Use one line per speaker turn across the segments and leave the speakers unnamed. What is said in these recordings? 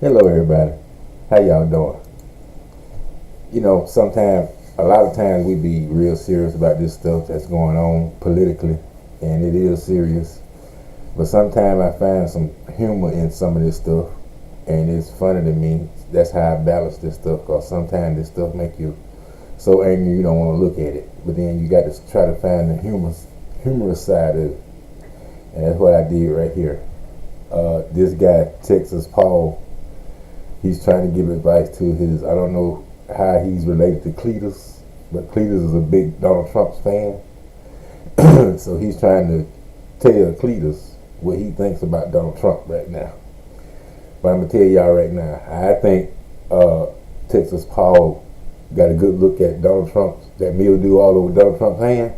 Hello, everybody. How y'all doing? A lot of times we be real serious about this stuff that's going on politically, and it is serious. But sometimes I find some humor in some of this stuff, and it's funny to me. That's how I balance this stuff, because sometimes this stuff make you so angry you don't want to look at it. But then you got to try to find the humorous side of it, and that's what I did right here. This guy, Texas Paul, he's trying to give advice to his, I don't know how he's related to Cletus, but Cletus is a big Donald Trump's fan. So he's trying to tell Cletus what he thinks about Donald Trump right now. But I'm going to tell y'all right now, I think Texas Paul got a good look at Donald Trump, that mildew all over Donald Trump's hand.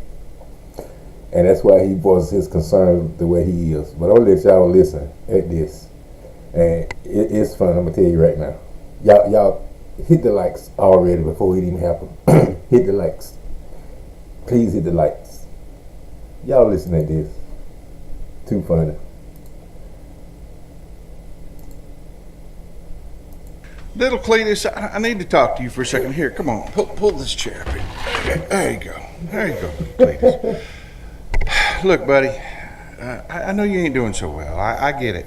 And that's why he voices his concern the way he is. But I'll let y'all listen at this. And it's fun, I'm going to tell you right now. Y'all hit the likes already before it even happened. Hit the likes. Please hit the likes. Y'all listen at this. Too funny.
Little Cletus, I need to talk to you for a second. Here, come on, pull this chair up here. There you go. There you go, Cletus. Look, buddy, I know you ain't doing so well. I get it.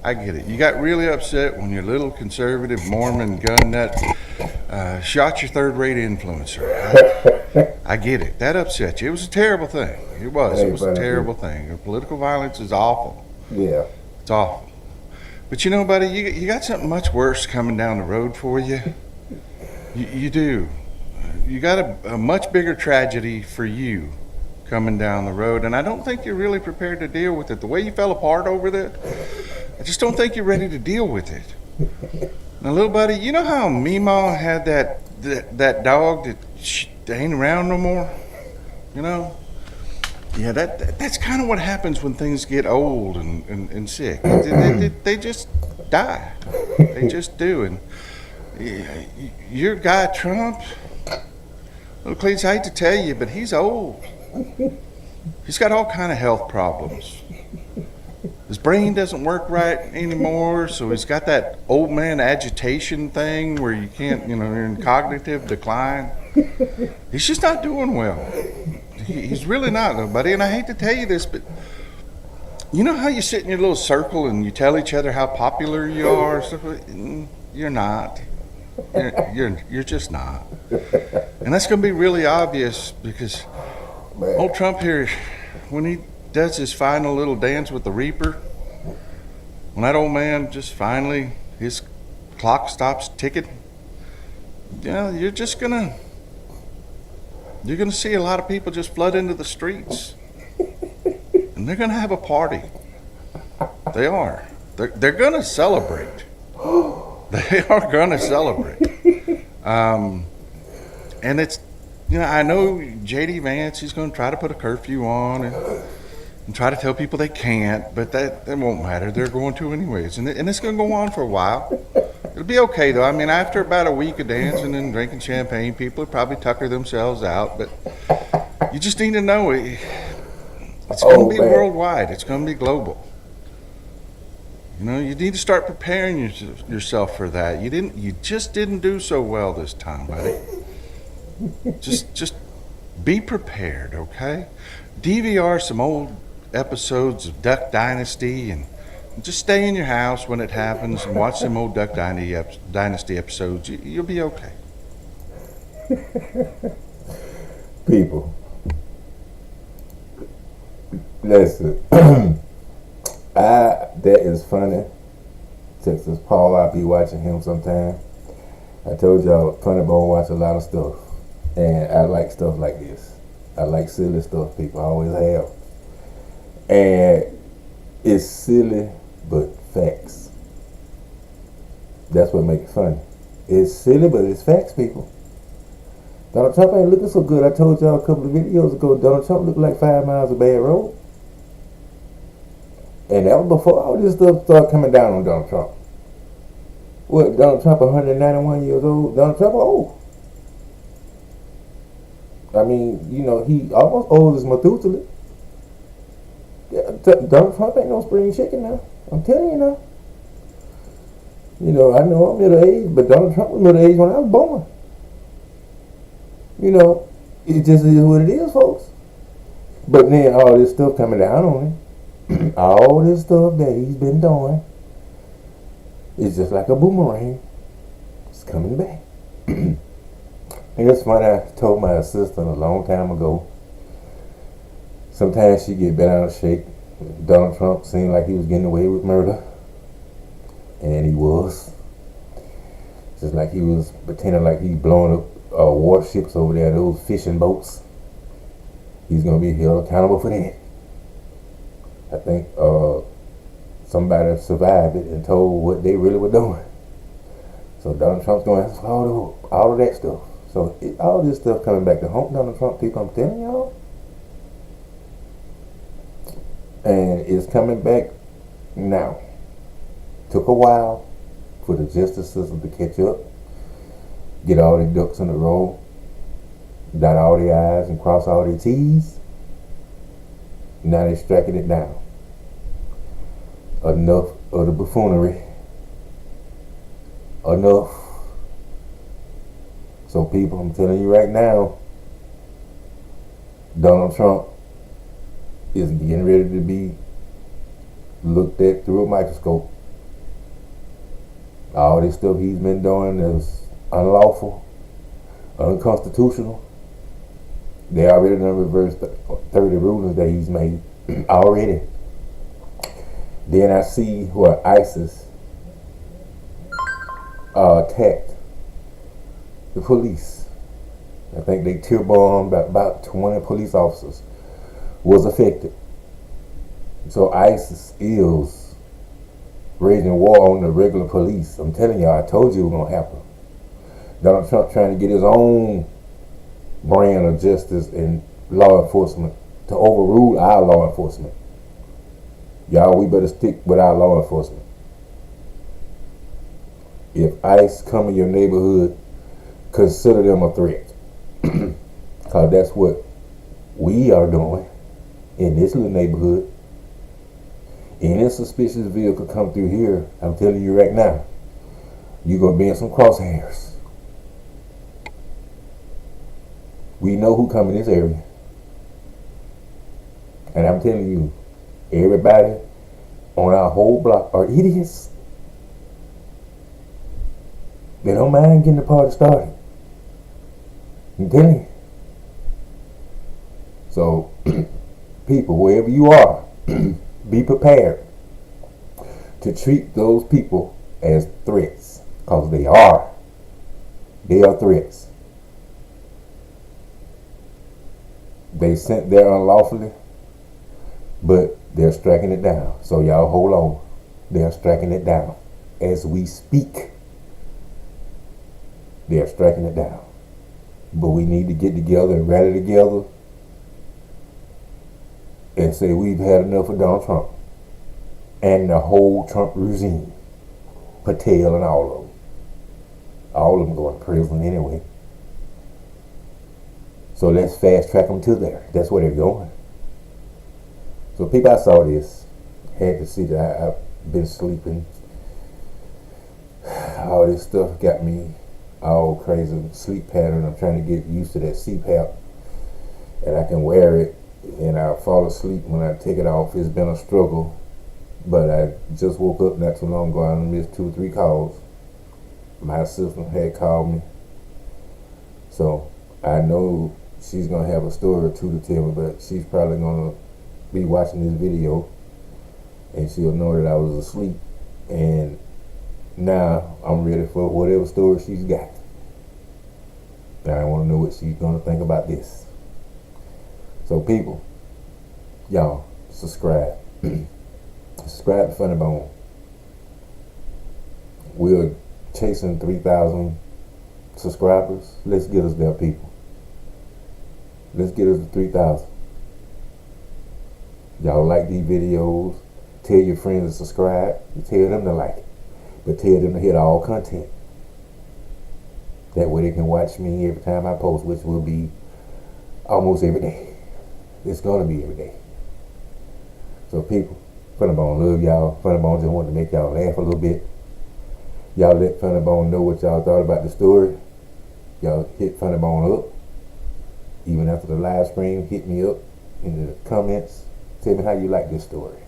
I get it. You got really upset when your little conservative Mormon gun nut shot your third-rate influencer. I get it. That upset you. It was a terrible thing. It was. It was a terrible thing. Political violence is awful.
Yeah.
It's awful. But you know, buddy, you got something much worse coming down the road for you. You do. You got a much bigger tragedy for you coming down the road, and I don't think you're really prepared to deal with it. The way you fell apart over that, I just don't think you're ready to deal with it. Now, little buddy, you know how Meemaw had that dog that ain't around no more? You know? Yeah, that's kind of what happens when things get old and sick. They just die. They just do. And your guy Trump, little Cletus, I hate to tell you, but he's old. He's got all kind of health problems. His brain doesn't work right anymore, so he's got that old man agitation thing where you can't, you're in cognitive decline. He's just not doing well. He's really not, nobody. And I hate to tell you this, but you know how you sit in your little circle and you tell each other how popular you are? You're not. You're just not. And that's going to be really obvious because old Trump here, when he does his final little dance with the Reaper, when that old man just finally, his clock stops ticking, you're going to see a lot of people just flood into the streets. And they're going to have a party. They are. They're going to celebrate. They are going to celebrate. And it's, I know J.D. Vance, he's going to try to put a curfew on and try to tell people they can't, but that won't matter. They're going to anyways. And it's going to go on for a while. It'll be okay, though. I mean, after about a week of dancing and drinking champagne, people will probably tucker themselves out. But you just need to know it's going to be worldwide. It's going to be global. You need to start preparing yourself for that. You just didn't do so well this time, buddy. Just be prepared, okay? DVR some old episodes of Duck Dynasty and just stay in your house when it happens and watch some old Duck Dynasty episodes. You'll be okay.
People, listen. That is funny. Texas Paul, I'll be watching him sometime. I told y'all, Funny Bone watch a lot of stuff. And I like stuff like this. I like silly stuff, people. I always have. And it's silly, but facts. That's what makes it funny. It's silly, but it's facts, people. Donald Trump ain't looking so good. I told y'all a couple of videos ago, Donald Trump looked like 5 miles of bad road. And that was before all this stuff started coming down on Donald Trump. What, Donald Trump 191 years old? Donald Trump old. I mean, he almost old as Methuselah. Donald Trump ain't no spring chicken now. I'm telling you now. You know, I know I'm middle aged, but Donald Trump was middle aged when I was born. You know, it just is what it is, folks. But then all this stuff coming down on him, all this stuff that he's been doing, it's just like a boomerang. It's coming back. And it's funny, I told my assistant a long time ago, sometimes she get bent out of shape. Donald Trump seemed like he was getting away with murder. And he was. Just like he was pretending like he's blowing up warships over there, those fishing boats. He's going to be held accountable for that. I think somebody survived it and told what they really were doing. So Donald Trump's going to answer for all of that stuff. So all this stuff coming back to haunt Donald Trump, people, I'm telling y'all. And it's coming back now. Took a while for the justice system to catch up, get all the ducks in a row, dot all the I's and cross all the T's. Now they're striking it down. Enough of the buffoonery. Enough. So people, I'm telling you right now, Donald Trump is getting ready to be looked at through a microscope. All this stuff he's been doing is unlawful, unconstitutional. They already done reversed 30 rulings that he's made already. Then I see where ISIS attacked the police. I think they tear bombed about 20 police officers was affected. So ISIS is raging war on the regular police. I'm telling y'all, I told you it was going to happen. Donald Trump trying to get his own brand of justice and law enforcement to overrule our law enforcement. Y'all, we better stick with our law enforcement. If ICE come in your neighborhood, consider them a threat. Because that's what we are doing in this little neighborhood. Any suspicious vehicle come through here, I'm telling you right now, you're going to be in some crosshairs. We know who come in this area. And I'm telling you, everybody on our whole block are idiots. They don't mind getting the party started. I'm telling you. So, people, wherever you are, be prepared to treat those people as threats. Because they are. They are threats. They sent there unlawfully, but they're striking it down. So y'all hold on. They're striking it down. As we speak, they're striking it down. But we need to get together and rally together and say we've had enough of Donald Trump and the whole Trump regime. Patel and all of them. All of them going to prison anyway. So let's fast track them to there. That's where they're going. So people, I saw this. Had to see that I've been sleeping. All this stuff got me all crazy. Sleep pattern. I'm trying to get used to that CPAP. And I can wear it. And I fall asleep when I take it off. It's been a struggle. But I just woke up not too long ago. I missed 2 or 3 calls. My assistant had called me. So I know she's going to have a story or 2 to tell me, but she's probably going to be watching this video and she'll know that I was asleep. And now I'm ready for whatever story she's got. Now I want to know what she's going to think about this. So people, y'all, subscribe. Subscribe to Funny Bone. We're chasing 3,000 subscribers. Let's get us there, people. Let's get us to 3,000. Y'all like these videos. Tell your friends to subscribe. You tell them to like it. But tell them to hit all content. That way they can watch me every time I post, which will be almost every day. It's going to be every day. So people, Funny Bone love y'all. Funny Bone just wanted to make y'all laugh a little bit. Y'all let Funny Bone know what y'all thought about the story. Y'all hit Funny Bone up. Even after the live stream, hit me up in the comments. Tell me how you like this story.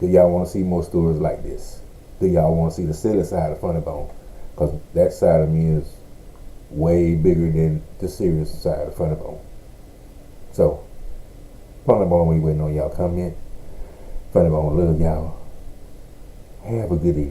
Do y'all want to see more stories like this? Do y'all want to see the silly side of Funny Bone? Because that side of me is way bigger than the serious side of Funny Bone. So, Funny Bone, we waiting on y'all comment. Funny Bone, love y'all. Have a good evening.